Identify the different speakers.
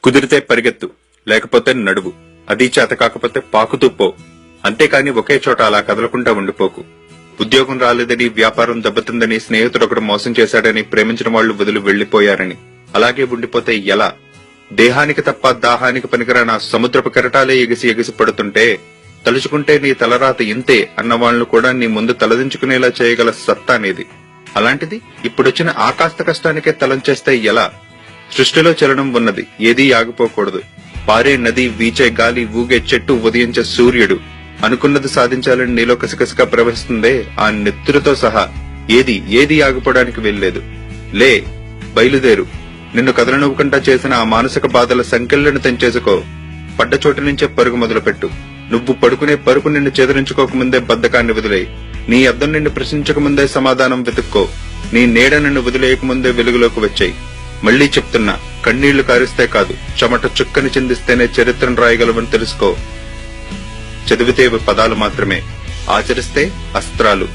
Speaker 1: కుదిరితే పరిగెత్తు, లేకపోతే నడువు. అది చేత కాకపోతే పాకుతూ పో. అంతేకాని ఒకే చోట అలా కదలకుండా ఉండిపోకు. ఉద్యోగం రాలేదని, వ్యాపారం దెబ్బతిందని, స్నేహితుడొకడు మోసం చేశాడని, ప్రేమించిన వాళ్లు వదిలి వెళ్లిపోయారని అలాగే ఉండిపోతే ఎలా? దేహానికి తప్ప దాహానికి పనికిరాన సముద్రపు కెరటాలే ఎగిసి ఎగిసి పడుతుంటే తలుచుకుంటే నీ తలరాత ఇంతే అన్నవాళ్లు కూడా నీ ముందు తలదించుకునేలా చేయగల సత్తా నీది. అలాంటిది ఇప్పుడొచ్చిన ఆకాస్త కష్టానికే తలంచేస్తే ఎలా? సృష్టిలో చలనం ఉన్నది, ఏదీ ఆగిపోకూడదు. పారే నది, వీచే గాలి, ఊగే చెట్టు, ఉదయించే సూర్యుడు అనుకున్నది సాధించాలని నీలో కసికసిగా ప్రవహిస్తుందే, ఆ నెత్తురుతో సహా ఏది ఆగిపోవడానికి వీల్లేదు. లే, బయలుదేరు. నిన్ను కదలనివ్వకుండా చేసిన ఆ మానసిక బాధల సంకెళ్లను తెంచేసుకో. పడ్డ చోటు నుంచే పరుగు మొదలుపెట్టు. నువ్వు పడుకునే పరుగు నిన్ను చెదరించుకోకముందే బద్ధకాన్ని వదిలేయి. నీ అద్దం నిన్ను ప్రశ్నించకముందే సమాధానం వెతుక్కో. నీ నీడ నిన్ను వదిలేయకముందే వెలుగులోకి వచ్చాయి. మళ్లీ చెప్తున్నా, కన్నీళ్లు కారిస్తే కాదు, చెమట చుక్కని చిందిస్తేనే చరిత్రను రాయగలవని తెలుసుకో. చదివితే పదాలు మాత్రమే, ఆచరిస్తే అస్త్రాలు.